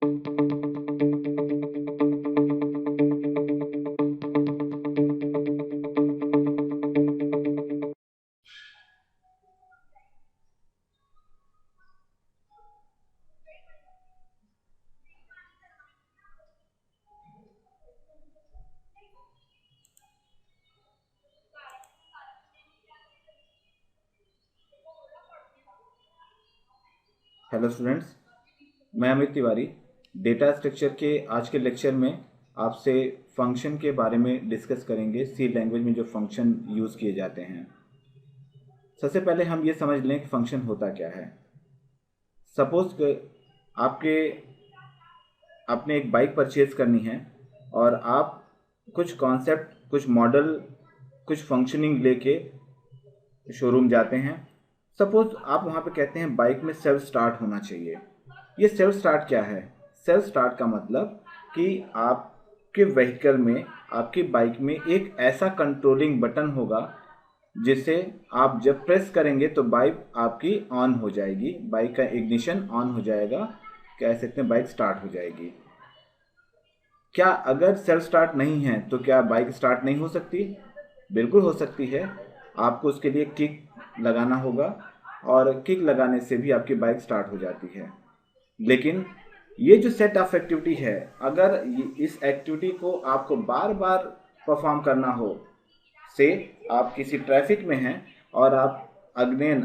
Hello students, मैं Amit Tiwari data structure के आज के लेक्चर में आपसे फंक्शन के बारे में डिस्कस करेंगे। सी लैंग्वेज में जो फंक्शन यूज़ किए जाते हैं, सबसे पहले हम ये समझ लें कि फंक्शन होता क्या है। सपोज कि आपने एक बाइक परचेज करनी है और आप कुछ कॉन्सेप्ट, कुछ मॉडल, कुछ फंक्शनिंग लेके शोरूम जाते हैं। सपोज आप वहाँ पे कहते हैं बाइक में सेल्फ स्टार्ट होना चाहिए। ये सेल्फ स्टार्ट क्या है? सेल्फ स्टार्ट का मतलब कि आपके व्हीकल में, आपकी बाइक में एक ऐसा कंट्रोलिंग बटन होगा जिसे आप जब प्रेस करेंगे तो बाइक आपकी ऑन हो जाएगी, बाइक का इग्निशन ऑन हो जाएगा, कह सकते हैं बाइक स्टार्ट हो जाएगी। क्या अगर सेल्फ स्टार्ट नहीं है तो क्या बाइक स्टार्ट नहीं हो सकती? बिल्कुल हो सकती है। आपको उसके लिए किक लगाना होगा और किक लगाने से भी आपकी बाइक स्टार्ट हो जाती है। लेकिन ये जो सेट ऑफ एक्टिविटी है, अगर इस एक्टिविटी को आपको बार बार परफॉर्म करना हो, से आप किसी ट्रैफिक में हैं और आप अगेन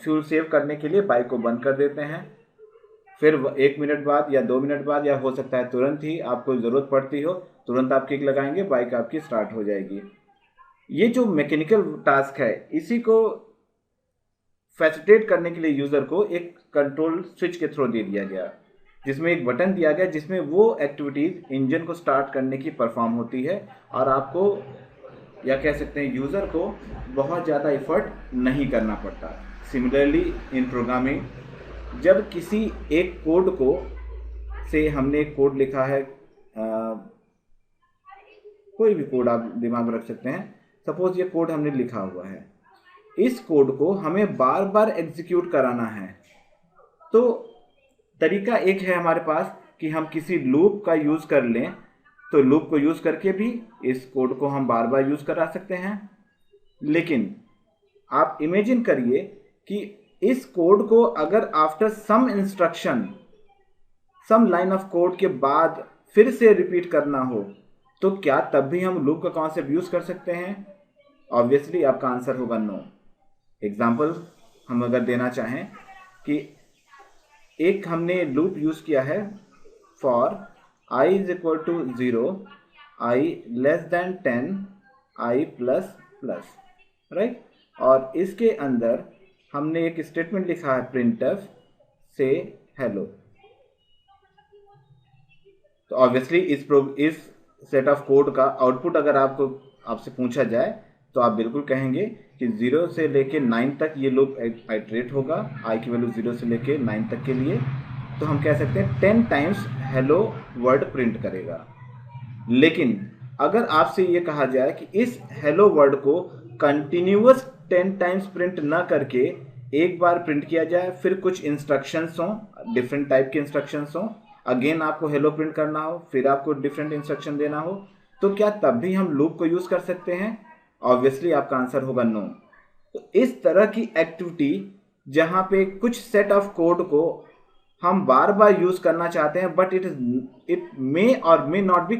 फ्यूल सेव करने के लिए बाइक को बंद कर देते हैं, फिर 1 मिनट बाद या 2 मिनट बाद या हो सकता है तुरंत ही आपको ज़रूरत पड़ती हो, तुरंत आप किक लगाएंगे, बाइक आपकी स्टार्ट हो जाएगी। ये जो मैकेनिकल टास्क है, इसी को फैसिलिटेट करने के लिए यूज़र को एक कंट्रोल स्विच के थ्रू दे दिया गया, जिसमें एक बटन दिया गया जिसमें वो एक्टिविटीज़ इंजन को स्टार्ट करने की परफॉर्म होती है और आपको, या कह सकते हैं यूज़र को, बहुत ज़्यादा एफर्ट नहीं करना पड़ता। सिमिलरली इन प्रोग्रामिंग, जब किसी एक कोड को, से हमने एक कोड लिखा है, कोई भी कोड आप दिमाग में रख सकते हैं। सपोज ये कोड हमने लिखा हुआ है, इस कोड को हमें बार बार एग्जीक्यूट कराना है। तो तरीका एक है हमारे पास कि हम किसी लूप का यूज़ कर लें, तो लूप को यूज़ करके भी इस कोड को हम बार बार यूज़ करा सकते हैं। लेकिन आप इमेजिन करिए कि इस कोड को अगर after some instruction, some line of code के बाद फिर से रिपीट करना हो, तो क्या तब भी हम लूप का कॉन्सेप्ट यूज़ कर सकते हैं? ऑब्वियसली आपका आंसर होगा नो। एग्जाम्पल हम अगर देना चाहें कि एक हमने लूप यूज़ किया है for i is equal to 0, i less than 10, i plus plus, right. और इसके अंदर हमने एक स्टेटमेंट लिखा है printf से हेलो। तो ऑब्वियसली इस सेट ऑफ कोड का आउटपुट अगर आपसे पूछा जाए तो आप बिल्कुल कहेंगे कि 0 से लेके 9 तक ये लूप आइटरेट होगा, i की वैल्यू 0 से लेके 9 तक के लिए। तो हम कह सकते हैं 10 टाइम्स हेलो वर्ड प्रिंट करेगा। लेकिन अगर आपसे ये कहा जाए कि इस हेलो वर्ड को कंटिन्यूअस 10 टाइम्स प्रिंट ना करके एक बार प्रिंट किया जाए, फिर कुछ इंस्ट्रक्शंस हों, डिफरेंट टाइप के इंस्ट्रक्शंस हों, अगेन आपको हेलो प्रिंट करना हो, फिर आपको डिफरेंट इंस्ट्रक्शन देना हो, तो क्या तब भी हम लूप को यूज़ कर सकते हैं? ऑब्वियसली आपका आंसर होगा नो। तो इस तरह की एक्टिविटी जहां पे कुछ सेट ऑफ कोड को हम बार बार यूज करना चाहते हैं, बट इट मे और may not be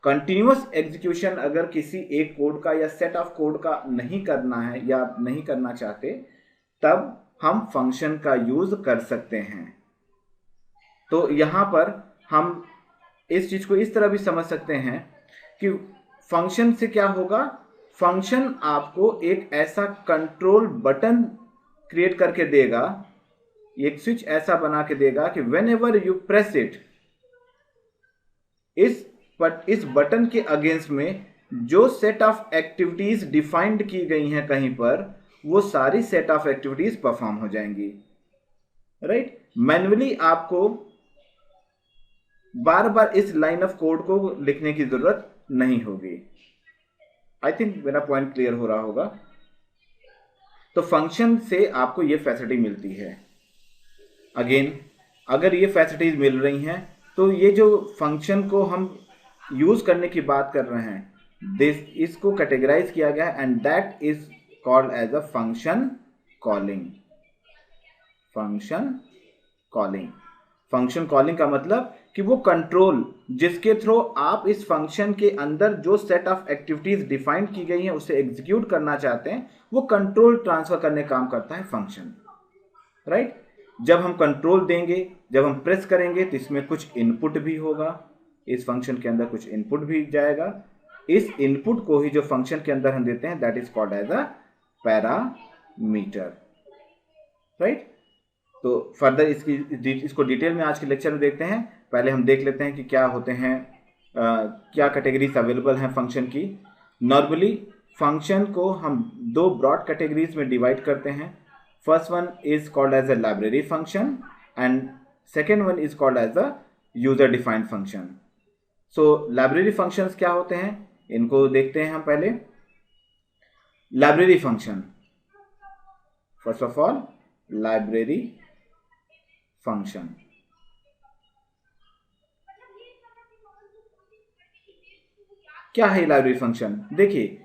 continuous execution अगर किसी एक कोड का या सेट ऑफ कोड का नहीं करना है या नहीं करना चाहते, तब हम फंक्शन का यूज कर सकते हैं। तो यहां पर हम इस चीज को इस तरह भी समझ सकते हैं कि फंक्शन से क्या होगा, फंक्शन आपको एक ऐसा कंट्रोल बटन क्रिएट करके देगा, एक स्विच ऐसा बना के देगा कि when ever you press it, इस बटन के अगेंस्ट में जो सेट ऑफ एक्टिविटीज डिफाइंड की गई हैं कहीं पर, वो सारी सेट ऑफ एक्टिविटीज परफॉर्म हो जाएंगी, राइट। मैन्युअली आपको बार बार इस लाइन ऑफ कोड को लिखने की जरूरत नहीं होगी। आई थिंक मेरा पॉइंट क्लियर हो रहा होगा। तो फंक्शन से आपको यह फैसिलिटी मिलती है। अगेन अगर ये फैसिलिटीज मिल रही हैं तो ये जो फंक्शन को हम यूज करने की बात कर रहे हैं इसको कैटेगराइज किया गया है and that is called as a function calling. Function calling, function calling का मतलब कि वो कंट्रोल जिसके थ्रू आप इस फंक्शन के अंदर जो सेट ऑफ एक्टिविटीज डिफाइन की गई हैं उसे एग्जीक्यूट करना चाहते हैं, वो कंट्रोल ट्रांसफर करने काम करता है फंक्शन, राइट। जब हम कंट्रोल देंगे, जब हम प्रेस करेंगे तो इसमें कुछ इनपुट भी होगा, इस फंक्शन के अंदर कुछ इनपुट भी जाएगा। इस इनपुट को ही जो फंक्शन के अंदर हम देते हैं that is called as a parameter, right. तो फर्दर इसको डिटेल में आज के लेक्चर में देखते हैं। पहले हम देख लेते हैं कि क्या होते हैं, क्या कैटेगरीज अवेलेबल हैं फंक्शन की। नॉर्मली फंक्शन को हम दो ब्रॉड कैटेगरीज में डिवाइड करते हैं। First one is called as a library function and second one is called as a user defined function. So library functions क्या होते हैं, इनको देखते हैं हम पहले। Library function, first of all library function क्या है? लाइब्रेरी फंक्शन देखिए,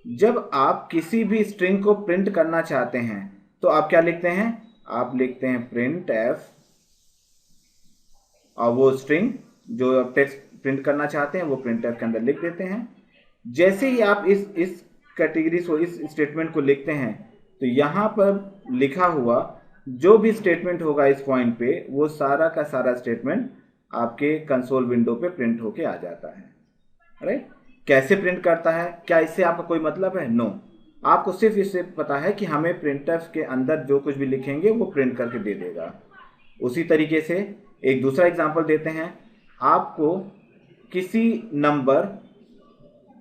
जब आप किसी भी स्ट्रिंग को प्रिंट करना चाहते हैं तो आप क्या लिखते हैं, आप लिखते हैं प्रिंट एफ, और वो स्ट्रिंग जो आप टेक्स्ट प्रिंट करना चाहते हैं वो प्रिंट एफ के अंदर लिख देते हैं। जैसे ही आप इस कैटेगरी को, इस स्टेटमेंट को लिखते हैं तो यहां पर लिखा हुआ जो भी स्टेटमेंट होगा इस पॉइंट पे, वो सारा का सारा स्टेटमेंट आपके कंसोल विंडो पे प्रिंट होके आ जाता है, राइट। कैसे प्रिंट करता है, क्या इससे आपका कोई मतलब है? नो, आपको सिर्फ इससे पता है कि हमें प्रिंटफ के अंदर जो कुछ भी लिखेंगे वो प्रिंट करके दे देगा। उसी तरीके से एक दूसरा एग्जांपल देते हैं। आपको किसी नंबर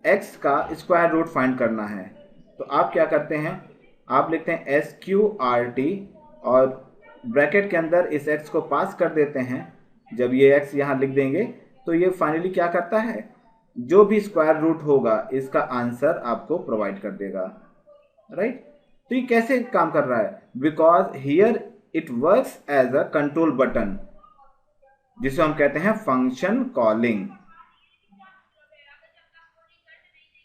x का स्क्वायर रूट फाइंड करना है तो आप क्या करते हैं, आप लिखते हैं SQRT और ब्रैकेट के अंदर इस x को पास कर देते हैं। जब ये x यहां लिख देंगे तो ये फाइनली क्या करता है, जो भी स्क्वायर रूट होगा इसका आंसर आपको प्रोवाइड कर देगा, राइट। तो ये कैसे काम कर रहा है, because here it works as a control button, जिसे हम कहते हैं फंक्शन कॉलिंग,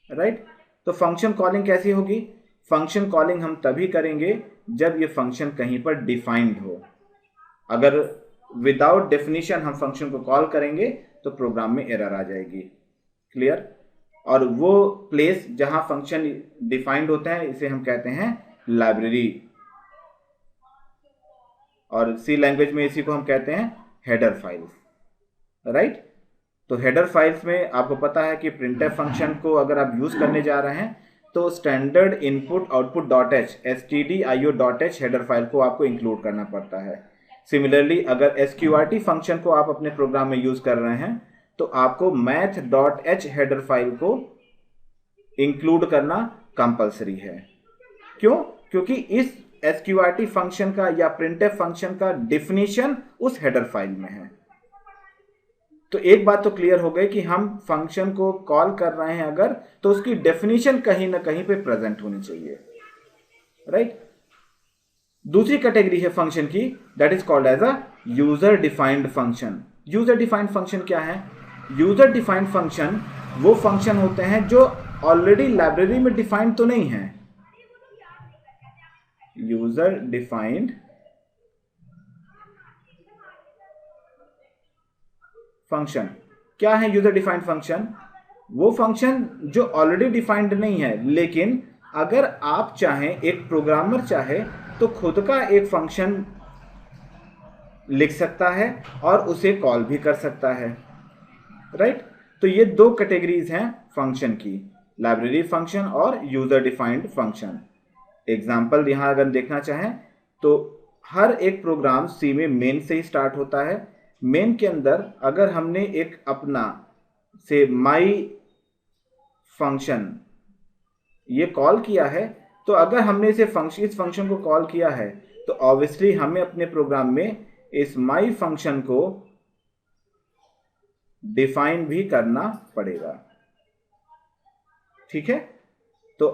राइट। तो फंक्शन कॉलिंग कैसी होगी, फंक्शन कॉलिंग हम तभी करेंगे जब ये फंक्शन कहीं पर डिफाइंड हो। अगर विदाउट डेफिनेशन हम फंक्शन को कॉल करेंगे तो प्रोग्राम में एरर आ जाएगी, क्लियर। और वो प्लेस जहां फंक्शन डिफाइंड होता है इसे हम कहते हैं लाइब्रेरी, और सी लैंग्वेज में इसी को हम कहते हैं हेडर फाइल्स, राइट। तो हेडर फाइल्स में आपको पता है कि प्रिंटफ फंक्शन को अगर आप यूज करने जा रहे हैं तो standard input output dot H stdio.h header file को आपको इंक्लूड करना पड़ता है। सिमिलरली अगर SQRT फंक्शन को आप अपने प्रोग्राम में यूज कर रहे हैं तो आपको math.h हेडर फाइल को इंक्लूड करना कंपलसरी है। क्यों? क्योंकि इस SQRT फंक्शन का या printf फंक्शन का डेफिनेशन उस हेडर फाइल में है। तो एक बात तो क्लियर हो गई कि हम फंक्शन को कॉल कर रहे हैं अगर, तो उसकी डेफिनेशन कहीं ना कहीं पे प्रेजेंट होनी चाहिए, राइट। दूसरी कैटेगरी है फंक्शन की, that is called as a user defined function. User defined function क्या है, यूजर डिफाइंड फंक्शन वो फंक्शन होते हैं जो ऑलरेडी लाइब्रेरी में डिफाइंड तो नहीं है। यूजर डिफाइंड फंक्शन क्या है, यूजर डिफाइंड फंक्शन वो फंक्शन जो ऑलरेडी डिफाइंड नहीं है, लेकिन अगर आप चाहें, एक प्रोग्रामर चाहे तो खुद का एक फंक्शन लिख सकता है और उसे कॉल भी कर सकता है, राइट। तो ये दो कैटेगरीज हैं फंक्शन की, लाइब्रेरी फंक्शन और यूजर डिफाइंड फंक्शन। एग्जाम्पल यहां अगर देखना चाहें तो हर एक प्रोग्राम सी में मेन से ही स्टार्ट होता है। मेन के अंदर अगर हमने एक अपना से माई फंक्शन ये कॉल किया है, तो अगर हमने इस फंक्शन को कॉल किया है तो ऑब्वियसली हमें अपने प्रोग्राम में इस माई फंक्शन को डिफाइन भी करना पड़ेगा, ठीक है। तो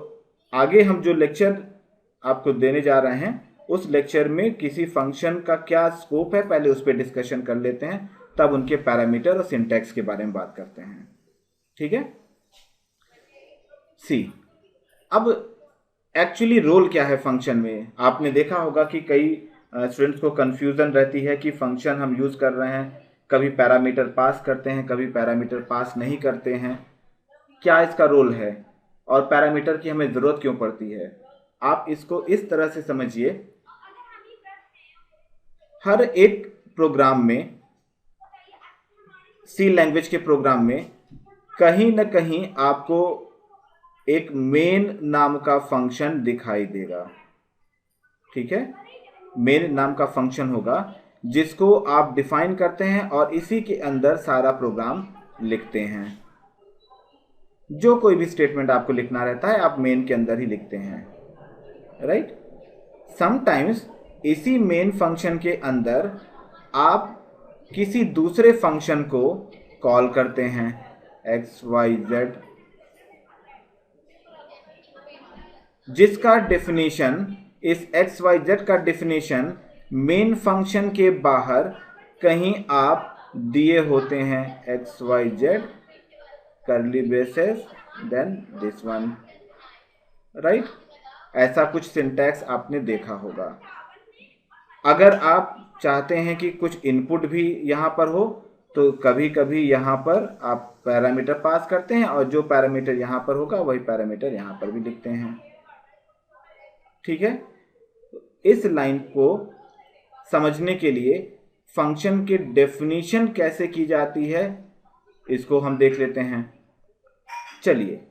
आगे हम जो लेक्चर आपको देने जा रहे हैं उस लेक्चर में किसी फंक्शन का क्या स्कोप है पहले उस पर डिस्कशन कर लेते हैं, तब उनके पैरामीटर और सिंटैक्स के बारे में बात करते हैं। ठीक है। सी, अब एक्चुअली रोल क्या है फंक्शन में। आपने देखा होगा कि कई स्टूडेंट्स को कंफ्यूजन रहती है कि फंक्शन हम यूज कर रहे हैं, कभी पैरामीटर पास करते हैं, कभी पैरामीटर पास नहीं करते हैं, क्या इसका रोल है और पैरामीटर की हमें जरूरत क्यों पड़ती है। आप इसको इस तरह से समझिए, हर एक प्रोग्राम में, सी लैंग्वेज के प्रोग्राम में कहीं ना कहीं आपको एक मेन नाम का फंक्शन दिखाई देगा। ठीक है, मेन नाम का फंक्शन होगा जिसको आप डिफाइन करते हैं और इसी के अंदर सारा प्रोग्राम लिखते हैं। जो कोई भी स्टेटमेंट आपको लिखना रहता है आप मेन के अंदर ही लिखते हैं, राइट। समटाइम्स इसी मेन फंक्शन के अंदर आप किसी दूसरे फंक्शन को कॉल करते हैं, XYZ, जिसका डेफिनेशन, इस XYZ का डेफिनेशन मेन फंक्शन के बाहर कहीं आप दिए होते हैं, XYZ curly braces then this one, right. ऐसा कुछ सिंटैक्स आपने देखा होगा। अगर आप चाहते हैं कि कुछ इनपुट भी यहाँ पर हो तो कभी कभी यहाँ पर आप पैरामीटर पास करते हैं और जो पैरामीटर यहाँ पर होगा वही पैरामीटर यहाँ पर भी लिखते हैं। ठीक है, इस लाइन को समझने के लिए फंक्शन की डेफिनेशन कैसे की जाती है इसको हम देख लेते हैं। चलिए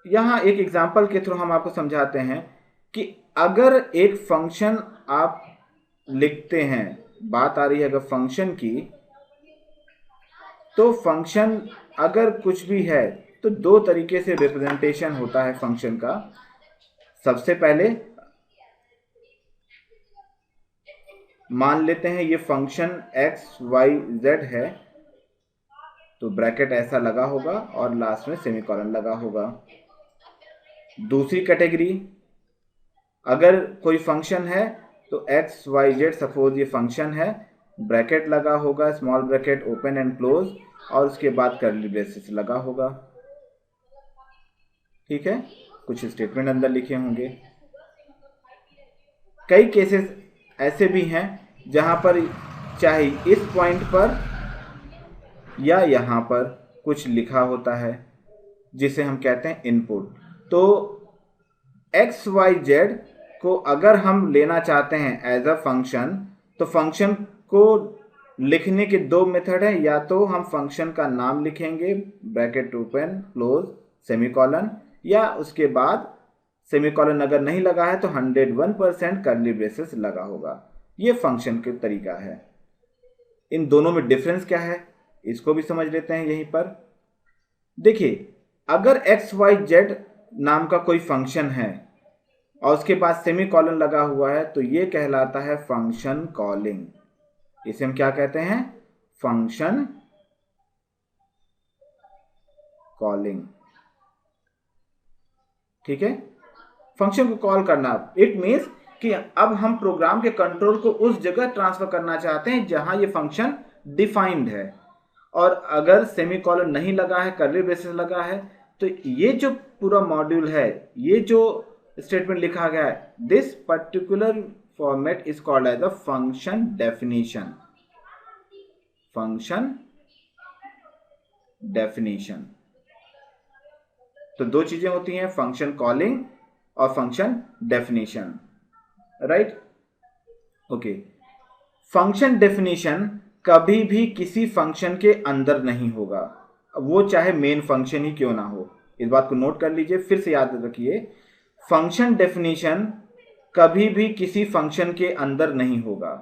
यहां एक एग्जांपल के थ्रू हम आपको समझाते हैं कि अगर एक फंक्शन आप लिखते हैं, बात आ रही है अगर फंक्शन की, तो फंक्शन अगर कुछ भी है तो दो तरीके से रिप्रेजेंटेशन होता है फंक्शन का। सबसे पहले मान लेते हैं ये फंक्शन XYZ है, तो ब्रैकेट ऐसा लगा होगा और लास्ट में सेमीकोलन लगा होगा। दूसरी कैटेगरी, अगर कोई फंक्शन है तो XYZ, सपोज ये फंक्शन है, ब्रैकेट लगा होगा, small bracket open and close, और उसके बाद कर्ली ब्रेसेस लगा होगा। ठीक है, कुछ स्टेटमेंट अंदर लिखे होंगे। कई केसेस ऐसे भी हैं जहां पर चाहे इस पॉइंट पर या यहां पर कुछ लिखा होता है जिसे हम कहते हैं इनपुट। तो XYZ को अगर हम लेना चाहते हैं एज अ फंक्शन, तो फंक्शन को लिखने के दो मेथड है, या तो हम फंक्शन का नाम लिखेंगे ब्रैकेट ओपन क्लोज सेमीकोलन, या उसके बाद सेमीकोलन अगर नहीं लगा है तो 101% कर्ली ब्रेसेस लगा होगा। ये फंक्शन का तरीका है। इन दोनों में डिफरेंस क्या है इसको भी समझ लेते हैं यहीं पर। देखिए, अगर XYZ नाम का कोई फंक्शन है और उसके पास सेमीकोलन लगा हुआ है तो ये कहलाता है फंक्शन कॉलिंग। इसे हम क्या कहते हैं? Function calling. ठीक है, फंक्शन को कॉल करना, इट मीन्स कि अब हम प्रोग्राम के कंट्रोल को उस जगह ट्रांसफर करना चाहते हैं जहां ये फंक्शन डिफाइंड है। और अगर सेमीकोलन नहीं लगा है, कर्ली ब्रेसेस लगा है, तो ये जो पूरा मॉड्यूल है, ये जो स्टेटमेंट लिखा गया है, this particular format is called as a function definition. Function definition. तो दो चीजें होती हैं, फंक्शन कॉलिंग और function definition, right. Okay, function definition कभी भी किसी फंक्शन के अंदर नहीं होगा, वो चाहे मेन फंक्शन ही क्यों ना हो। इस बात को नोट कर लीजिए, फिर से याद रखिए, फंक्शन डेफिनेशन कभी भी किसी फंक्शन के अंदर नहीं होगा।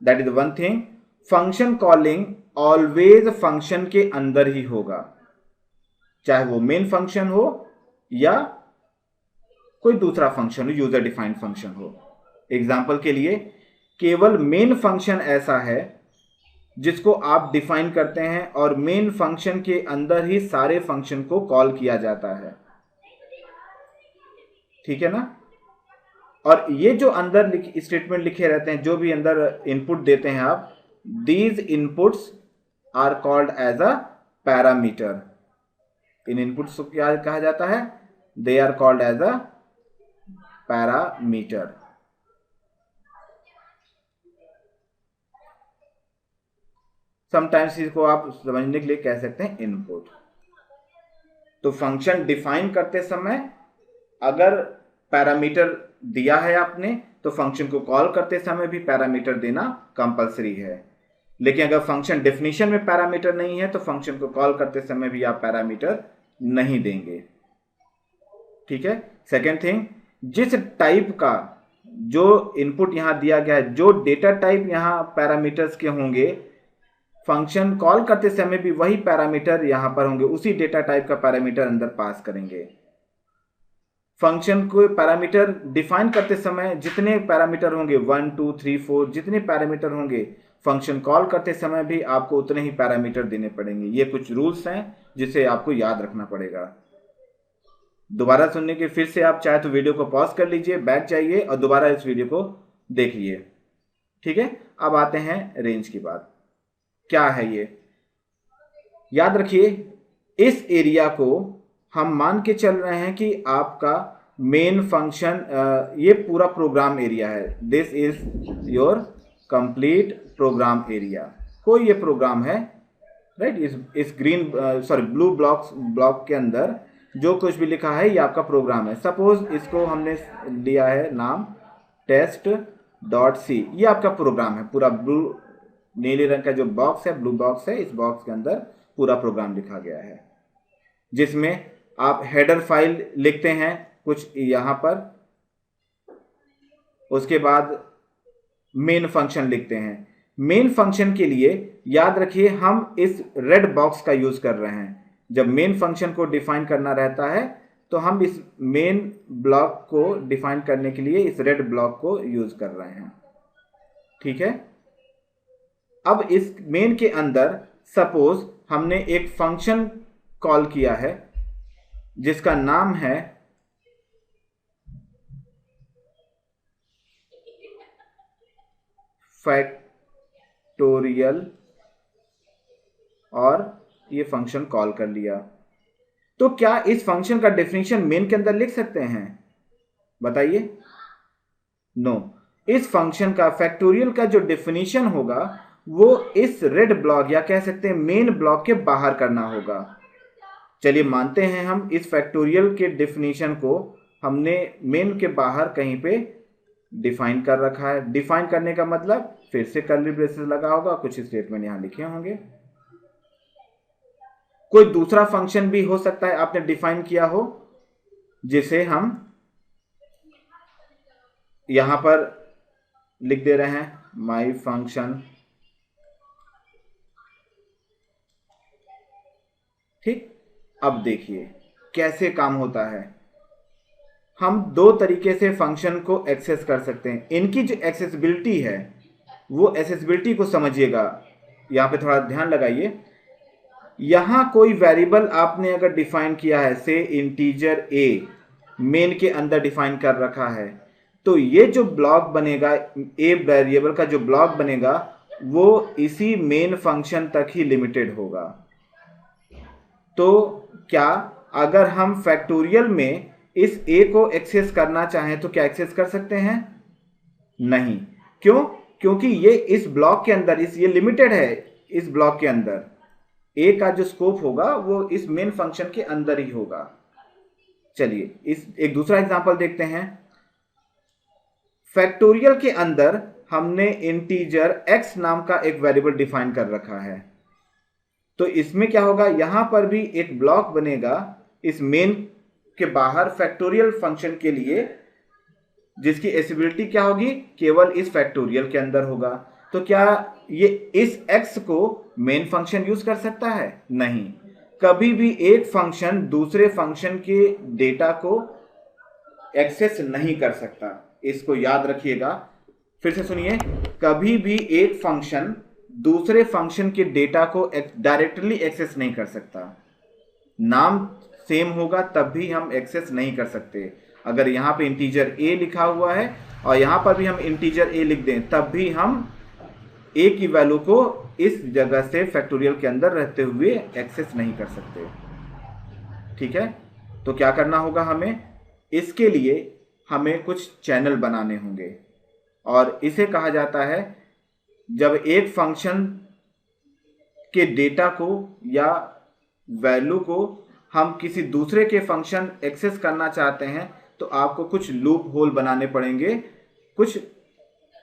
That is one thing. Function calling always function के अंदर ही होगा, चाहे वो मेन फंक्शन हो या कोई दूसरा फंक्शन हो, यूजर डिफाइंड फंक्शन हो। एग्जाम्पल के लिए, केवल मेन फंक्शन ऐसा है जिसको आप डिफाइन करते हैं और मेन फंक्शन के अंदर ही सारे फंक्शन को कॉल किया जाता है। ठीक है ना। और ये जो अंदर स्टेटमेंट लिखे रहते हैं, जो भी अंदर इनपुट देते हैं आप, these inputs are called as a parameter. इन इनपुट्स को क्या कहा जाता है? They are called as a parameter. Sometimes इसको आप समझने के लिए कह सकते हैं इनपुट। तो फंक्शन डिफाइन करते समय अगर पैरामीटर दिया है आपने, तो फंक्शन को कॉल करते समय भी पैरामीटर देना कंपलसरी है। लेकिन अगर फंक्शन डेफिनेशन में पैरामीटर नहीं है, तो फंक्शन को कॉल करते समय भी आप पैरामीटर नहीं देंगे। ठीक है। सेकेंड थिंग, जिस टाइप का जो इनपुट यहां दिया गया है, जो डेटा टाइप यहां पैरामीटर्स के होंगे, फंक्शन कॉल करते समय भी वही पैरामीटर यहां पर होंगे, उसी डेटा टाइप का पैरामीटर अंदर पास करेंगे। फंक्शन को पैरामीटर डिफाइन करते समय जितने पैरामीटर होंगे 1 2 3 4 जितने पैरामीटर होंगे, फंक्शन कॉल करते समय भी आपको उतने ही पैरामीटर देने पड़ेंगे। ये कुछ रूल्स हैं जिसे आपको याद रखना पड़ेगा। दोबारा सुनने के फिर से आप चाहे तो वीडियो को पॉज कर लीजिए, बैक जाइए और दोबारा इस वीडियो को देखिए। ठीक है। अब आते हैं रेंज की बात। क्या है ये? याद रखिए, इस एरिया को हम मान के चल रहे हैं कि आपका मेन फंक्शन, ये पूरा प्रोग्राम एरिया है। This is your complete program area. कोई ये प्रोग्राम है, राइट। इस ब्लू ब्लॉक के अंदर जो कुछ भी लिखा है ये आपका प्रोग्राम है। सपोज इसको हमने लिया है नाम test.c। ये आपका प्रोग्राम है। पूरा ब्लू नीले रंग का जो बॉक्स है, ब्लू बॉक्स है, इस बॉक्स के अंदर पूरा प्रोग्राम लिखा गया है, जिसमें आप हेडर फाइल लिखते हैं कुछ यहां पर, उसके बाद मेन फंक्शन लिखते हैं। मेन फंक्शन के लिए याद रखिए हम इस रेड बॉक्स का यूज कर रहे हैं। जब मेन फंक्शन को डिफाइन करना रहता है तो हम इस मेन ब्लॉक को डिफाइन करने के लिए इस रेड ब्लॉक को यूज कर रहे हैं। ठीक है। अब इस मेन के अंदर सपोज हमने एक फंक्शन कॉल किया है जिसका नाम है फैक्टोरियल, और ये फंक्शन कॉल कर लिया। तो क्या इस फंक्शन का डेफिनेशन मेन के अंदर लिख सकते हैं? बताइए। नो। इस फंक्शन का फैक्टोरियल का जो डेफिनेशन होगा वो इस रेड ब्लॉक या कह सकते हैं मेन ब्लॉक के बाहर करना होगा। चलिए मानते हैं हम इस फैक्टोरियल के डेफिनेशन को हमने मेन के बाहर कहीं पे डिफाइन कर रखा है। डिफाइन करने का मतलब फिर से कर्ली ब्रेसेस लगा होगा, कुछ स्टेटमेंट यहां लिखे होंगे। कोई दूसरा फंक्शन भी हो सकता है आपने डिफाइन किया हो, जिसे हम यहां पर लिख दे रहे हैं माई फंक्शन। ठीक। अब देखिए कैसे काम होता है। हम दो तरीके से फंक्शन को एक्सेस कर सकते हैं। इनकी जो एक्सेसिबिलिटी है वो एक्सेसिबिलिटी को समझिएगा, यहां पे थोड़ा ध्यान लगाइए। यहां कोई वेरिएबल आपने अगर डिफाइन किया है, से इंटीजर a मेन के अंदर डिफाइन कर रखा है, तो ये जो ब्लॉक बनेगा, a वेरिएबल का जो ब्लॉक बनेगा वो इसी मेन फंक्शन तक ही लिमिटेड होगा। तो क्या अगर हम फैक्टोरियल में इस a को एक्सेस करना चाहें तो क्या एक्सेस कर सकते हैं? नहीं। क्यों? क्योंकि ये इस ब्लॉक के अंदर, ये लिमिटेड है। इस ब्लॉक के अंदर ए का जो स्कोप होगा वो इस मेन फंक्शन के अंदर ही होगा। चलिए इस एक दूसरा एग्जांपल देखते हैं। फैक्टोरियल के अंदर हमने इंटीजर x नाम का एक वेरिएबल डिफाइन कर रखा है। तो इसमें क्या होगा, यहां पर भी एक ब्लॉक बनेगा इस मेन के बाहर फैक्टोरियल फंक्शन के लिए, जिसकी एसिबिलिटी क्या होगी, केवल इस फैक्टोरियल के अंदर होगा। तो क्या ये इस x को मेन फंक्शन यूज कर सकता है? नहीं। कभी भी एक फंक्शन दूसरे फंक्शन के डेटा को एक्सेस नहीं कर सकता। इसको याद रखिएगा। फिर से सुनिए, कभी भी एक फंक्शन दूसरे फंक्शन के डेटा को डायरेक्टली एक्सेस नहीं कर सकता। नाम सेम होगा तब भी हम एक्सेस नहीं कर सकते। अगर यहाँ पे इंटीजर a लिखा हुआ है और यहाँ पर भी हम इंटीजर a लिख दें, तब भी हम a की वैल्यू को इस जगह से फैक्टोरियल के अंदर रहते हुए एक्सेस नहीं कर सकते। ठीक है, तो क्या करना होगा हमें, इसके लिए हमें कुछ चैनल बनाने होंगे, और इसे कहा जाता है जब एक फंक्शन के डेटा को या वैल्यू को हम किसी दूसरे के फंक्शन एक्सेस करना चाहते हैं, तो आपको कुछ लूप होल बनाने पड़ेंगे, कुछ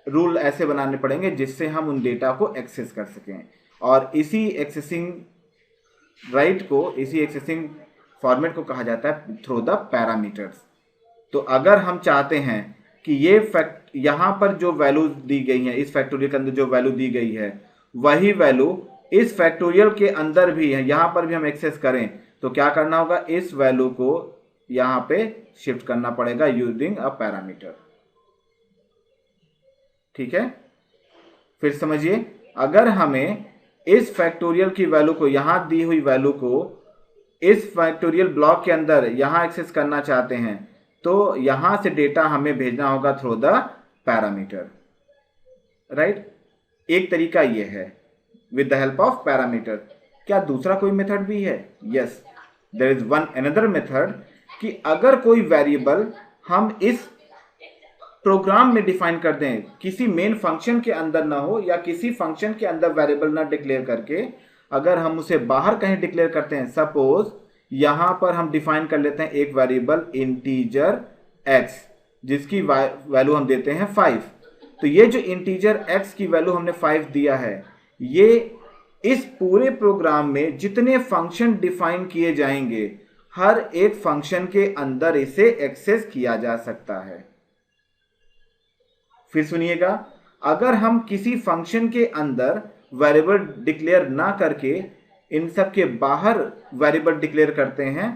रूल ऐसे बनाने पड़ेंगे जिससे हम उन डेटा को एक्सेस कर सकें। और इसी एक्सेसिंग राइट को, इसी एक्सेसिंग फॉर्मेट को कहा जाता है थ्रू द पैरामीटर्स। तो अगर हम चाहते हैं कि ये यहाँ पर जो वैल्यू दी गई है, इस फैक्टोरियल के अंदर जो वैल्यू दी गई है, वही वैल्यू इस फैक्टोरियल के अंदर भी है, यहाँ पर भी हम एक्सेस करें, तो क्या करना होगा, इस वैल्यू को यहाँ पे शिफ्ट करना पड़ेगा यूजिंग अ पैरामीटर। ठीक है, फिर समझिए, अगर हमें इस फैक्टोरियल की वैल्यू को, यहाँ दी हुई वैल्यू को इस फैक्टोरियल ब्लॉक के अंदर यहाँ एक्सेस करना चाहते हैं, तो यहां से डेटा हमें भेजना होगा थ्रू द पैरामीटर। राइट, एक तरीका यह है with the help of parameter. क्या दूसरा कोई मेथड भी है? Yes, there is one another method, कि अगर कोई वेरिएबल हम इस प्रोग्राम में डिफाइन कर दें, किसी मेन फंक्शन के अंदर ना हो या किसी फंक्शन के अंदर वेरिएबल ना डिक्लेयर करके, अगर हम उसे बाहर कहीं डिक्लेयर करते हैं, सपोज यहां पर हम डिफाइन कर लेते हैं एक वेरिएबल इंटीजर x, जिसकी वैल्यू हम देते हैं 5। तो ये जो इंटीजर x की वैल्यू हमने 5 दिया है, ये इस पूरे प्रोग्राम में जितने फंक्शन डिफाइन किए जाएंगे, हर एक फंक्शन के अंदर इसे एक्सेस किया जा सकता है। फिर सुनिएगा, अगर हम किसी फंक्शन के अंदर वेरिएबल डिक्लेयर ना करके इन सब के बाहर वेरिएबल डिक्लेयर करते हैं,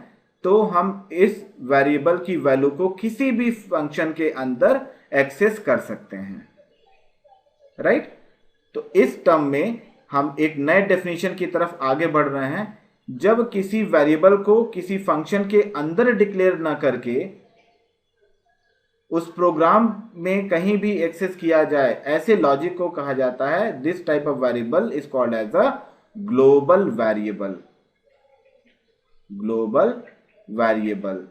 तो हम इस वेरिएबल की वैल्यू को किसी भी फंक्शन के अंदर एक्सेस कर सकते हैं। राइट, तो इस टर्म में हम एक नए डेफिनेशन की तरफ आगे बढ़ रहे हैं। जब किसी वेरिएबल को किसी फंक्शन के अंदर डिक्लेयर ना करके उस प्रोग्राम में कहीं भी एक्सेस किया जाए, ऐसे लॉजिक को कहा जाता है, this type of variable is called as a global variable. Global variable,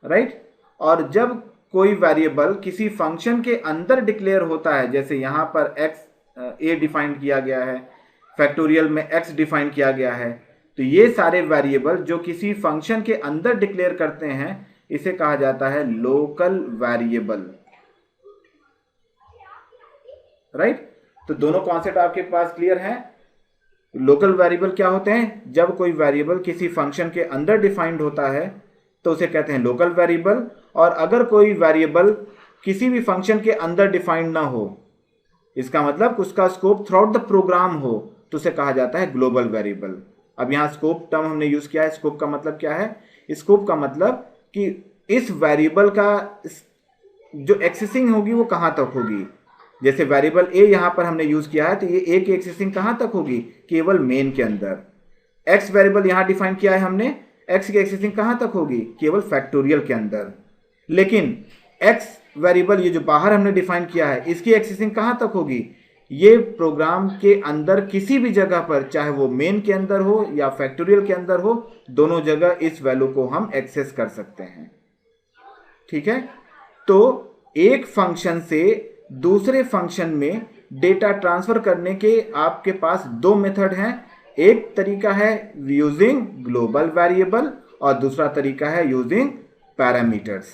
right. और जब कोई वेरिएबल किसी फंक्शन के अंदर डिक्लेयर होता है, जैसे यहां पर ए डिफाइन किया गया है, फैक्टोरियल में x डिफाइन किया गया है, तो ये सारे वेरिएबल जो किसी फंक्शन के अंदर डिक्लेयर करते हैं, इसे कहा जाता है लोकल वेरिएबल। राइट, तो दोनों कॉन्सेप्ट आपके पास क्लियर है। लोकल वेरिएबल क्या होते हैं? जब कोई वेरिएबल किसी फंक्शन के अंदर डिफाइंड होता है तो उसे कहते हैं लोकल वेरिएबल, और अगर कोई वेरिएबल किसी भी फंक्शन के अंदर डिफाइंड ना हो, इसका मतलब उसका scope throughout the program हो, तो उसे कहा जाता है ग्लोबल वेरिएबल। अब यहां स्कोप टर्म हमने यूज किया है। स्कोप का मतलब क्या है? स्कोप का मतलब कि इस वेरिएबल का जो एक्सेसिंग होगी वो कहां तक होगी। जैसे वेरिएबल ए यहां पर हमने यूज किया है, तो ये ए की एक्सेसिंग कहां तक होगी? केवल मेन के अंदर। एक्स वेरिएबल यहां डिफाइन किया है हमने, एक्स की एक्सेसिंग कहां तक होगी? केवल फैक्टोरियल के अंदर। लेकिन एक्स वेरिएबल ये जो बाहर हमने डिफाइन किया है, इसकी एक्सेसिंग कहां तक होगी? ये प्रोग्राम के अंदर किसी भी जगह पर, चाहे वो मेन के अंदर हो या फैक्टोरियल के अंदर हो, दोनों जगह इस वैल्यू को हम एक्सेस कर सकते हैं। ठीक है, तो एक फंक्शन से दूसरे फंक्शन में डेटा ट्रांसफर करने के आपके पास दो मेथड हैं। एक तरीका है यूजिंग ग्लोबल वेरिएबल और दूसरा तरीका है यूजिंग पैरामीटर्स।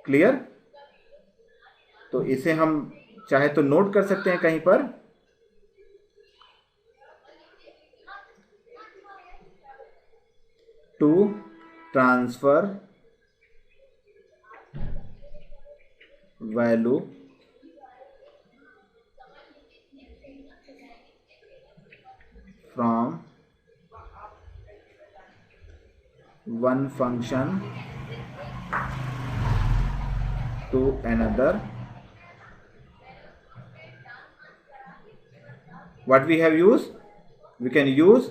क्लियर? तो इसे हम चाहे तो नोट कर सकते हैं कहीं पर। To transfer value from one function to another, what we have used? We can use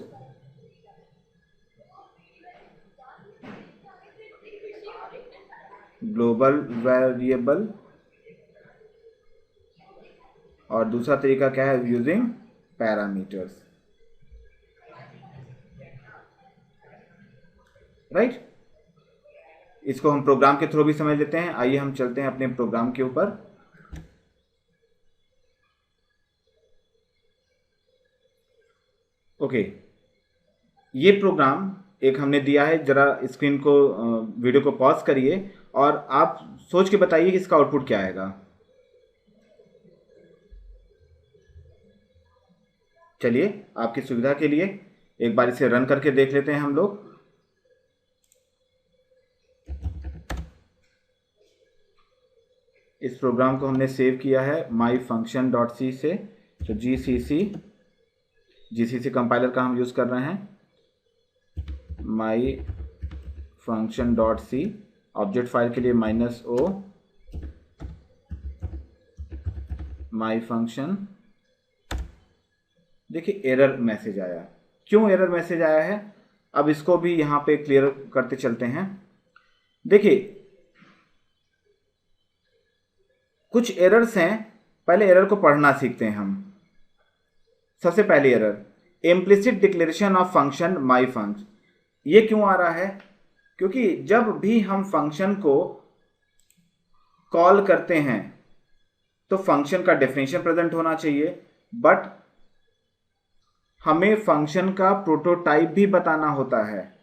global variable, और दूसरा तरीका क्या है, यूजिंग पैरामीटर्स, राइट। इसको हम प्रोग्राम के थ्रू भी समझ लेते हैं। आइए हम चलते हैं अपने प्रोग्राम के ऊपर। ओके, ये प्रोग्राम एक हमने दिया है, जरा स्क्रीन को वीडियो को पॉज करिए और आप सोच के बताइए कि इसका आउटपुट क्या आएगा। चलिए आपकी सुविधा के लिए एक बार इसे रन करके देख लेते हैं हम लोग। इस प्रोग्राम को हमने सेव किया है myfunction.c से, तो जीसीसी कंपाइलर का हम यूज कर रहे हैं। myfunction.c, ऑब्जेक्ट फाइल के लिए -o myfunction। देखिए एरर मैसेज आया। क्यों एरर मैसेज आया है, अब इसको भी यहां पे क्लियर करते चलते हैं। देखिए कुछ एरर्स हैं, पहले एरर को पढ़ना सीखते हैं हम। सबसे पहले error, implicit declaration of function myfunc। ये क्यों आ रहा है, क्योंकि जब भी हम फंक्शन को कॉल करते हैं तो फंक्शन का डेफिनेशन प्रेजेंट होना चाहिए, बट हमें फंक्शन का प्रोटोटाइप भी बताना होता है।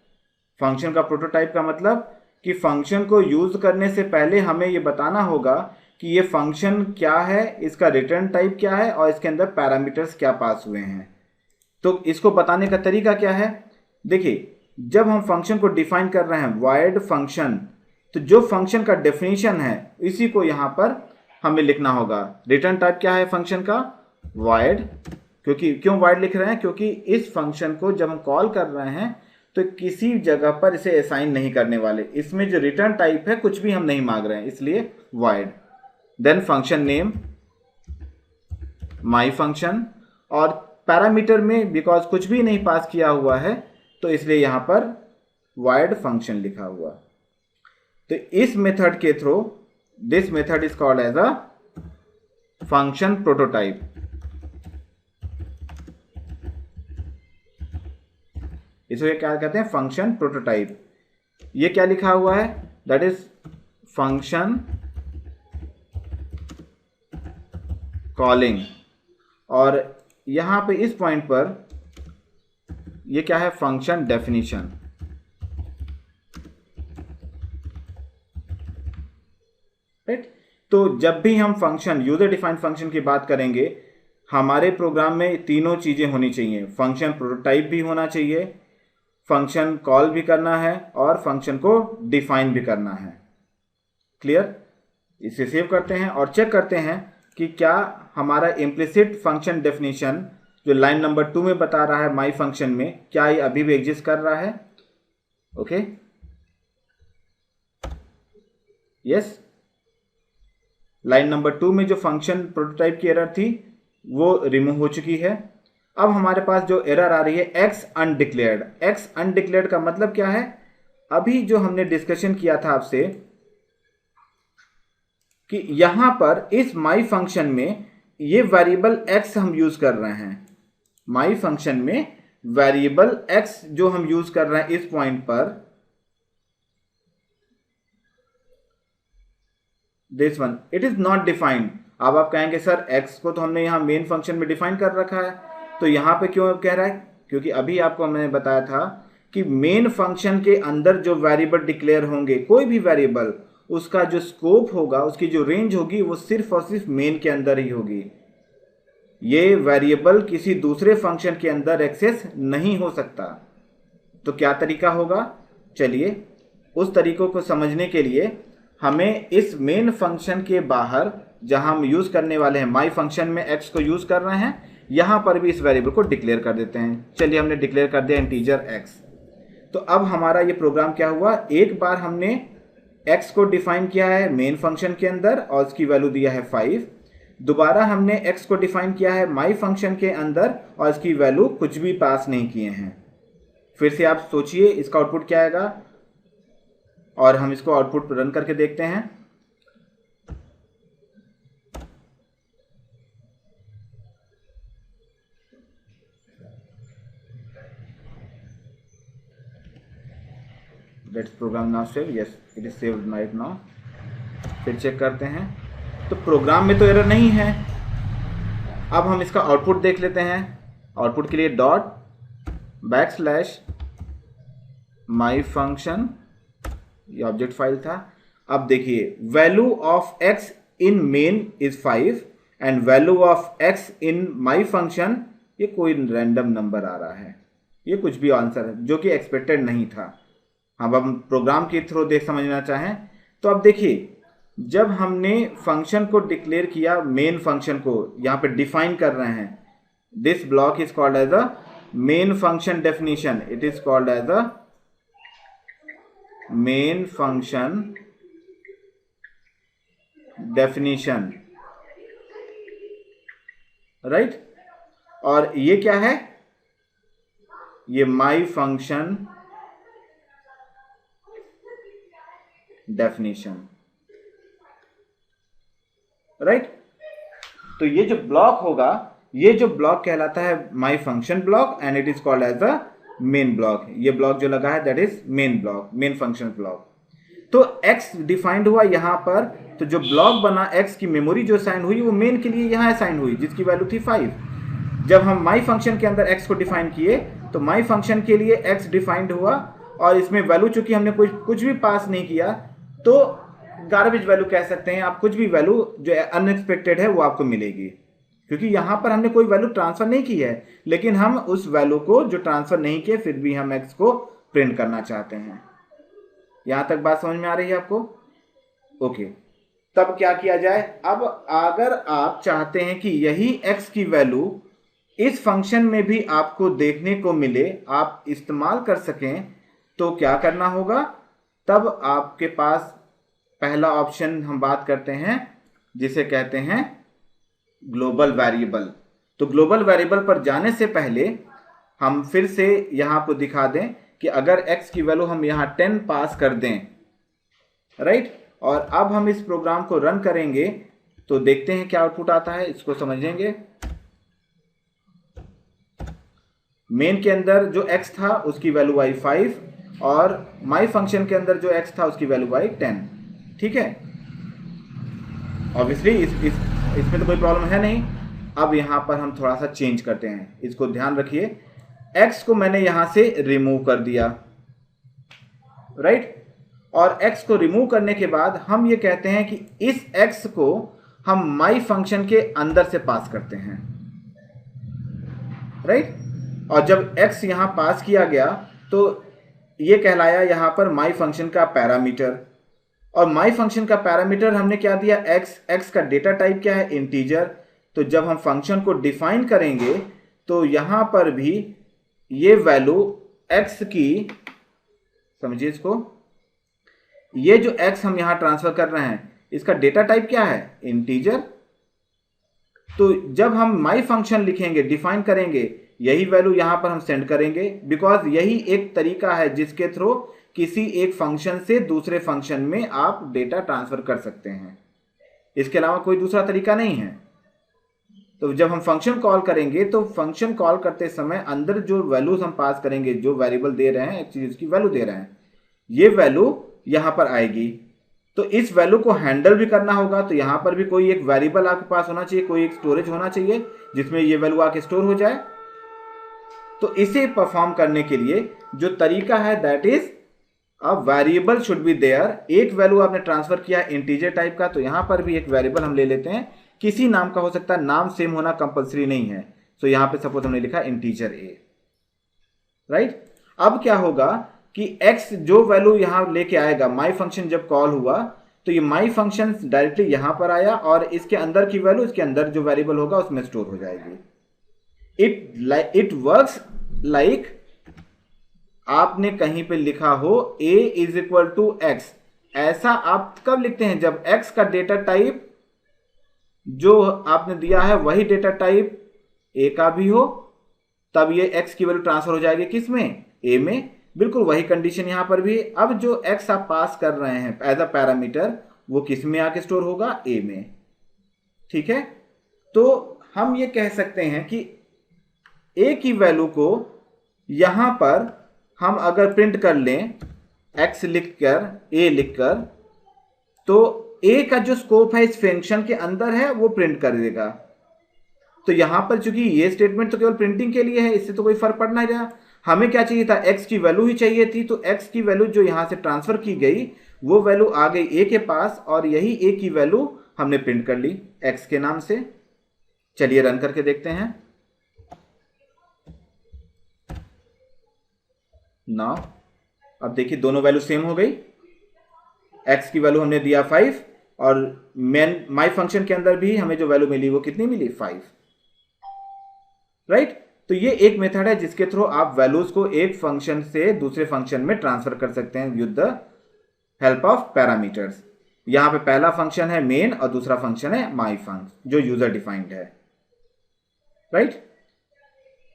फंक्शन का प्रोटोटाइप का मतलब कि फंक्शन को यूज करने से पहले हमें यह बताना होगा कि ये फंक्शन क्या है, इसका रिटर्न टाइप क्या है और इसके अंदर पैरामीटर्स क्या पास हुए हैं। तो इसको बताने का तरीका क्या है, देखिए जब हम फंक्शन को डिफाइन कर रहे हैं वॉइड फंक्शन, तो जो फंक्शन का डेफिनेशन है इसी को यहां पर हमें लिखना होगा। रिटर्न टाइप क्या है फंक्शन का, वॉइड। क्योंकि क्यों वॉइड लिख रहे हैं, क्योंकि इस फंक्शन को जब हम कॉल कर रहे हैं तो किसी जगह पर इसे असाइन नहीं करने वाले, इसमें जो रिटर्न टाइप है कुछ भी हम नहीं मांग रहे हैं, इसलिए void. Then function name myfunction, और पैरामीटर में बिकॉज कुछ भी नहीं पास किया हुआ है तो इसलिए यहां पर void फंक्शन लिखा हुआ। तो इस मेथड के थ्रू, this method is called as a function prototype. इसको क्या कहते हैं, फंक्शन प्रोटोटाइप। ये क्या लिखा हुआ है, दैट इज फंक्शन कॉलिंग, और यहां पे इस पॉइंट पर ये क्या है, फंक्शन डेफिनेशन। राइट, तो जब भी हम फंक्शन, यूजर डिफाइंड फंक्शन की बात करेंगे, हमारे प्रोग्राम में तीनों चीजें होनी चाहिए। फंक्शन प्रोटोटाइप भी होना चाहिए, फंक्शन कॉल भी करना है और फंक्शन को डिफाइन भी करना है। क्लियर, इसे सेव करते हैं और चेक करते हैं कि क्या हमारा इम्प्लिसिट फंक्शन डेफिनेशन जो लाइन नंबर 2 में बता रहा है माई फंक्शन में, क्या ये अभी भी एग्जिस्ट कर रहा है। ओके, यस, लाइन नंबर 2 में जो फंक्शन प्रोटोटाइप की एरर थी वो रिमूव हो चुकी है। अब हमारे पास जो एरर आ रही है एक्स अनडिक्लेयर्ड। एक्स अनडिक्लेयर्ड का मतलब क्या है, अभी जो हमने डिस्कशन किया था आपसे कि यहां पर इस माई फंक्शन में ये वेरिएबल एक्स हम यूज कर रहे हैं। माई फंक्शन में वेरिएबल एक्स जो हम यूज कर रहे हैं इस पॉइंट पर, this one, it is not defined. अब आप कहेंगे सर एक्स को तो हमने यहां मेन फंक्शन में डिफाइन कर रखा है, तो यहां पे क्यों कह रहा है, क्योंकि अभी आपको मैंने बताया था कि मेन फंक्शन के अंदर जो वेरिएबल डिक्लेयर होंगे, कोई भी वेरिएबल, उसका जो स्कोप होगा, उसकी जो रेंज होगी, वो सिर्फ और सिर्फ मेन के अंदर ही होगी। ये वेरिएबल किसी दूसरे फंक्शन के अंदर एक्सेस नहीं हो सकता। तो क्या तरीका होगा, चलिए उस तरीकों को समझने के लिए हमें इस मेन फंक्शन के बाहर, जहां हम यूज करने वाले हैं माई फंक्शन में एक्स को यूज कर रहे हैं, यहां पर भी इस वेरिएबल को डिक्लेयर कर देते हैं। चलिए हमने डिक्लेयर कर दिया इंटीजर एक्स। तो अब हमारा ये प्रोग्राम क्या हुआ, एक बार हमने एक्स को डिफाइन किया है मेन फंक्शन के अंदर और उसकी वैल्यू दिया है 5। दोबारा हमने एक्स को डिफाइन किया है माई फंक्शन के अंदर और इसकी वैल्यू कुछ भी पास नहीं किए हैं। फिर से आप सोचिए इसका आउटपुट क्या आएगा, और हम इसको आउटपुट रन करके देखते हैं। Let's program now save, yes it is saved right now. फिर चेक करते हैं तो प्रोग्राम में तो एरर नहीं है। अब हम इसका आउटपुट देख लेते हैं। आउटपुट के लिए डॉट बैकस्लैश माई फंक्शन, ये ऑब्जेक्ट फाइल था। अब देखिए value of x in main is 5 and value of x in my function, ये कोई रैंडम नंबर आ रहा है, ये कुछ भी आंसर है जो कि एक्सपेक्टेड नहीं था। अब हम प्रोग्राम के थ्रू देख समझना चाहें तो अब देखिए जब हमने फंक्शन को डिक्लेयर किया, मेन फंक्शन को यहाँ पे डिफाइन कर रहे हैं, this block is called as a main function definition, it is called as a main function definition, right. और ये क्या है, ये माई फंक्शन डेफिनेशन, राइट। तो ये जो ब्लॉक होगा, ये जो ब्लॉक कहलाता है my function block and it is called as a main block. ये ब्लॉक जो लगा है that is main block, main function block. तो x डिफाइंड हुआ यहां पर, तो जो ब्लॉक बना x की मेमोरी जो असाइन हुई वो मेन के लिए यहां असाइन हुई जिसकी वैल्यू थी 5। जब हम माई फंक्शन के अंदर x को डिफाइन किए तो माई फंक्शन के लिए x डिफाइंड हुआ और इसमें वैल्यू चूंकि हमने कुछ भी पास नहीं किया तो गार्बेज वैल्यू कह सकते हैं आप। कुछ भी वैल्यू जो अनएक्सपेक्टेड है वो आपको मिलेगी, क्योंकि यहां पर हमने कोई वैल्यू ट्रांसफर नहीं की है, लेकिन हम उस वैल्यू को जो ट्रांसफर नहीं किए फिर भी हम x को प्रिंट करना चाहते हैं। यहां तक बात समझ में आ रही है आपको? ओके, तब क्या किया जाए? अब अगर आप चाहते हैं कि यही x की वैल्यू इस फंक्शन में भी आपको देखने को मिले, आप इस्तेमाल कर सकें, तो क्या करना होगा? तब आपके पास पहला ऑप्शन हम बात करते हैं जिसे कहते हैं ग्लोबल वेरिएबल। तो ग्लोबल वेरिएबल पर जाने से पहले हम फिर से यहां आपको दिखा दें कि अगर x की वैल्यू हम यहां 10 पास कर दें, राइट, और अब हम इस प्रोग्राम को रन करेंगे तो देखते हैं क्या आउटपुट आता है, इसको समझेंगे। मेन के अंदर जो x था उसकी वैल्यू आई 5 और माई फंक्शन के अंदर जो x था उसकी वैल्यू आई 10। ठीक है, ऑब्वियसली इसमें तो कोई प्रॉब्लम है नहीं। अब यहां पर हम थोड़ा सा चेंज करते हैं, इसको ध्यान रखिए। x को मैंने यहां से रिमूव कर दिया, राइट, और x को रिमूव करने के बाद हम ये कहते हैं कि इस x को हम माई फंक्शन के अंदर से पास करते हैं, राइट। और जब x यहां पास किया गया तो ये कहलाया यहां पर माई फंक्शन का पैरामीटर। और माई फंक्शन का पैरामीटर हमने क्या दिया? x का डेटा टाइप क्या है? इंटीजर। तो जब हम फंक्शन को डिफाइन करेंगे तो यहां पर भी ये वैल्यू x की, समझिए इसको, ये जो x हम यहां ट्रांसफर कर रहे हैं इसका डेटा टाइप क्या है? इंटीजर। तो जब हम माई फंक्शन लिखेंगे, डिफाइन करेंगे, यही वैल्यू यहां पर हम सेंड करेंगे, बिकॉज यही एक तरीका है जिसके थ्रू किसी एक फंक्शन से दूसरे फंक्शन में आप डेटा ट्रांसफर कर सकते हैं। इसके अलावा कोई दूसरा तरीका नहीं है। तो जब हम फंक्शन कॉल करेंगे तो फंक्शन कॉल करते समय अंदर जो वैल्यूज हम पास करेंगे, जो वेरिएबल दे रहे हैं, एक चीज की वैल्यू दे रहे हैं, ये वैल्यू यहां पर आएगी। तो इस वैल्यू को हैंडल भी करना होगा, तो यहां पर भी कोई एक वेरिएबल आपके पास होना चाहिए, कोई एक स्टोरेज होना चाहिए जिसमें ये वैल्यू आके स्टोर हो जाए। तो इसे परफॉर्म करने के लिए जो तरीका है that is a variable should be there. एक वैल्यू आपने ट्रांसफर किया इंटीजर टाइप का, तो यहां पर भी एक वेरिएबल हम ले लेते हैं, किसी नाम का हो सकता है, नाम सेम होना कंपलसरी नहीं है। तो यहां पे सपोज हमने लिखा इंटीजर a, राइट। अब क्या होगा कि x जो वैल्यू यहां लेके आएगा, माई फंक्शन जब कॉल हुआ तो ये माई फंक्शन डायरेक्टली यहां पर आया और इसके अंदर की वैल्यू इसके अंदर जो वेरिएबल होगा उसमें स्टोर हो जाएगी। इट वर्क्स लाइक आपने कहीं पे लिखा हो a is equal to x। ऐसा आप कब लिखते हैं? जब x का डेटा टाइप जो आपने दिया है वही डेटा टाइप a का भी हो, तब ये x की वैल्यू ट्रांसफर हो जाएगी किस में? a में। बिल्कुल वही कंडीशन यहां पर भी। अब जो x आप पास कर रहे हैं एज अ पैरामीटर, वो किस में आके स्टोर होगा, a में। ठीक है, तो हम ये कह सकते हैं कि a की वैल्यू को यहां पर हम अगर प्रिंट कर लें x लिखकर, a लिखकर, तो a का जो स्कोप है इस फंक्शन के अंदर है वो प्रिंट कर देगा। तो यहां पर चूंकि ये स्टेटमेंट तो केवल प्रिंटिंग के लिए है, इससे तो कोई फर्क पड़ नहीं रहा। हमें क्या चाहिए था, x की वैल्यू ही चाहिए थी। तो x की वैल्यू जो यहां से ट्रांसफर की गई वो वैल्यू आ गई a के पास, और यही a की वैल्यू हमने प्रिंट कर ली x के नाम से। चलिए रन करके देखते हैं। नाउ अब देखिए दोनों वैल्यू सेम हो गई। x की वैल्यू हमने दिया 5, और मेन माई फंक्शन के अंदर भी हमें जो वैल्यू मिली वो कितनी मिली, 5। राइट। तो ये एक मेथड है जिसके थ्रू आप वैल्यूज को एक फंक्शन से दूसरे फंक्शन में ट्रांसफर कर सकते हैं with the help of parameters. यहां पे पहला फंक्शन है मेन और दूसरा फंक्शन है माई फंक्शन जो यूजर डिफाइंड है। राइट।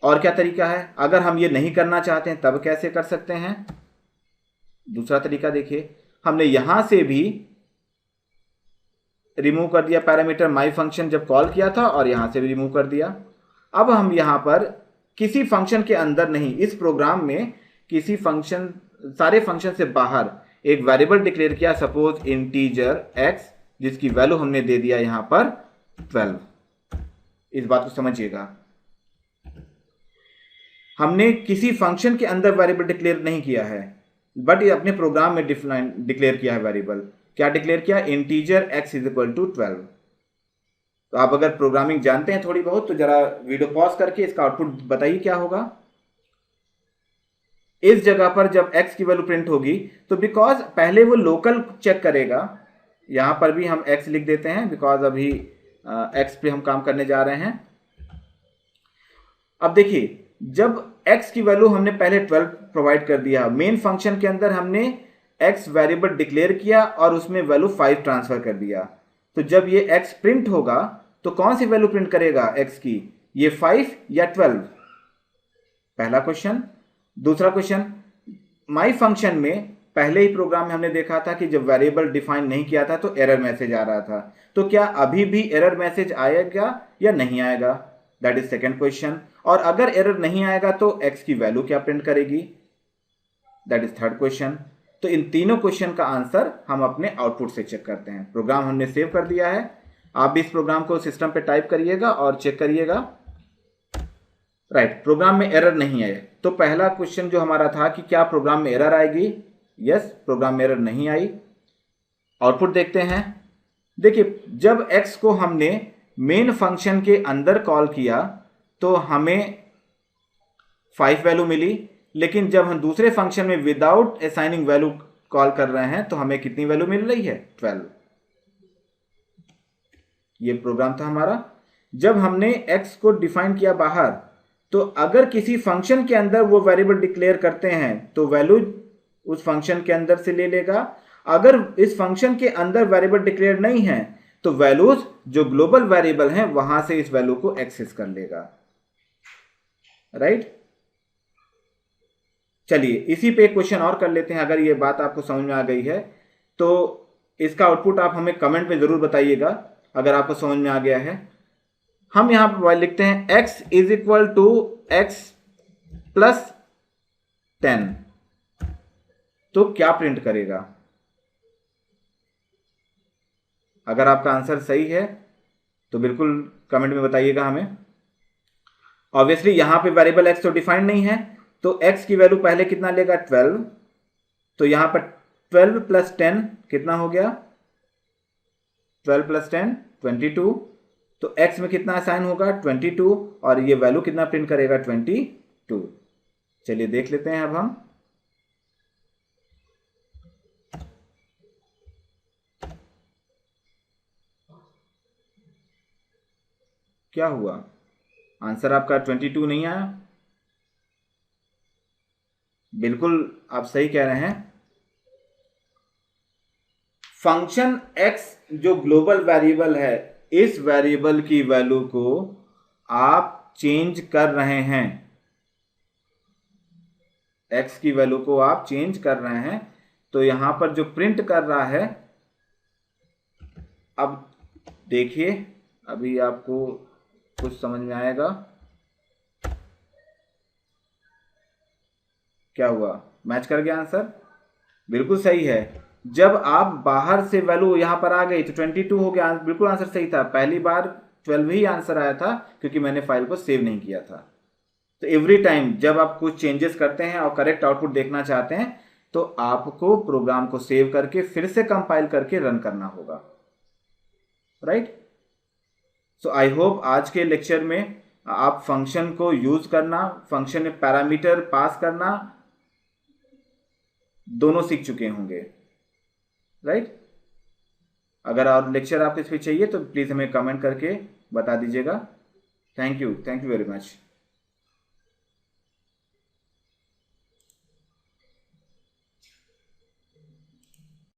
और क्या तरीका है, अगर हम ये नहीं करना चाहते हैं तब कैसे कर सकते हैं? दूसरा तरीका देखिए, हमने यहां से भी रिमूव कर दिया पैरामीटर माई फंक्शन जब कॉल किया था, और यहां से भी रिमूव कर दिया। अब हम यहां पर किसी फंक्शन के अंदर नहीं, इस प्रोग्राम में किसी फंक्शन, सारे फंक्शन से बाहर एक वेरिएबल डिक्लेयर किया, सपोज इंटीजर x, जिसकी वैल्यू हमने दे दिया यहां पर 12। इस बात को समझिएगा, हमने किसी फंक्शन के अंदर वेरिएबल डिक्लेयर नहीं किया है, बट ये अपने प्रोग्राम में डिक्लेयर किया है वेरिएबल। क्या डिक्लेयर किया, integer x is equal to 12। तो आप अगर प्रोग्रामिंग जानते हैं थोड़ी बहुत तो जरा वीडियो पॉज करके इसका आउटपुट बताइए क्या होगा। इस जगह पर जब x की वैल्यू प्रिंट होगी तो बिकॉज पहले वो लोकल चेक करेगा, यहां पर भी हम x लिख देते हैं बिकॉज अभी x पे हम काम करने जा रहे हैं। अब देखिए, जब x की वैल्यू हमने पहले 12 प्रोवाइड कर दिया, मेन फंक्शन के अंदर हमने x वेरिएबल डिक्लेयर किया और उसमें वैल्यू 5 ट्रांसफर कर दिया। तो जब ये x प्रिंट होगा तो कौन सी वैल्यू प्रिंट करेगा x की, ये 5 या 12? पहला क्वेश्चन। दूसरा क्वेश्चन, माई फंक्शन में पहले ही प्रोग्राम में हमने देखा था कि जब वेरिएबल डिफाइन नहीं किया था तो एरर मैसेज आ रहा था, तो क्या अभी भी एरर मैसेज आएगा या नहीं आएगा? That is second question. और अगर एरर नहीं आएगा तो x की वैल्यू क्या प्रिंट करेगी? That is third question. तो इन तीनों क्वेश्चन का आंसर हम अपने आउटपुट से चेक करते हैं। प्रोग्राम हमने सेव कर दिया है, आप भी इस प्रोग्राम को सिस्टम पे टाइप करिएगा और चेक करिएगा। राइट, प्रोग्राम में एरर नहीं है। तो पहला क्वेश्चन जो हमारा था कि क्या प्रोग्राम में एरर आएगी, यस, प्रोग्राम में एरर नहीं आई। आउटपुट देखते हैं। देखिए, जब x को हमने मेन फंक्शन के अंदर कॉल किया तो हमें 5 वैल्यू मिली, लेकिन जब हम दूसरे फंक्शन में विदाउट असाइनिंग वैल्यू कॉल कर रहे हैं तो हमें कितनी वैल्यू मिल रही है, 12। ये प्रोग्राम था हमारा। जब हमने x को डिफाइन किया बाहर, तो अगर किसी फंक्शन के अंदर वो वेरिएबल डिक्लेयर करते हैं तो वैल्यू उस फंक्शन के अंदर से ले लेगा। अगर इस फंक्शन के अंदर वेरिएबल डिक्लेयर नहीं है तो वैल्यूज जो ग्लोबल वेरिएबल हैं वहां से इस वैल्यू को एक्सेस कर लेगा। राइट। चलिए इसी पे एक क्वेश्चन और कर लेते हैं। अगर ये बात आपको समझ में आ गई है तो इसका आउटपुट आप हमें कमेंट में जरूर बताइएगा अगर आपको समझ में आ गया है। हम यहां पर लिखते हैं x is equal to x plus 10, तो क्या प्रिंट करेगा? अगर आपका आंसर सही है तो बिल्कुल कमेंट में बताइएगा हमें। ऑब्वियसली यहां पे वेरिएबल x तो डिफाइंड नहीं है, तो x की वैल्यू पहले कितना लेगा, 12। तो यहां पर 12 प्लस 10 कितना हो गया, 12 प्लस 10 22। तो x में कितना असाइन होगा, 22, और ये वैल्यू कितना प्रिंट करेगा, 22। चलिए देख लेते हैं अब हम। क्या हुआ, आंसर आपका 22 नहीं आया। बिल्कुल आप सही कह रहे हैं। फंक्शन x जो ग्लोबल वेरिएबल है, इस वेरिएबल की वैल्यू को आप चेंज कर रहे हैं। x की वैल्यू को आप चेंज कर रहे हैं, तो यहां पर जो प्रिंट कर रहा है, अब देखिए अभी आपको कुछ समझ में आएगा। क्या हुआ, मैच कर गया आंसर? बिल्कुल सही है। जब आप बाहर से वैल्यू यहां पर आ गई तो 22 हो गया, बिल्कुल आंसर सही था। पहली बार 12 ही आंसर आया था क्योंकि मैंने फाइल को सेव नहीं किया था। तो एवरी टाइम जब आप कुछ चेंजेस करते हैं और करेक्ट आउटपुट देखना चाहते हैं तो आपको प्रोग्राम को सेव करके फिर से कंपाइल करके रन करना होगा, राइट। सो आई होप आज के लेक्चर में आप फंक्शन को यूज करना, फंक्शन में पैरामीटर पास करना दोनों सीख चुके होंगे, राइट। अगर और लेक्चर आपको इस पर चाहिए तो प्लीज हमें कमेंट करके बता दीजिएगा। Thank you very much.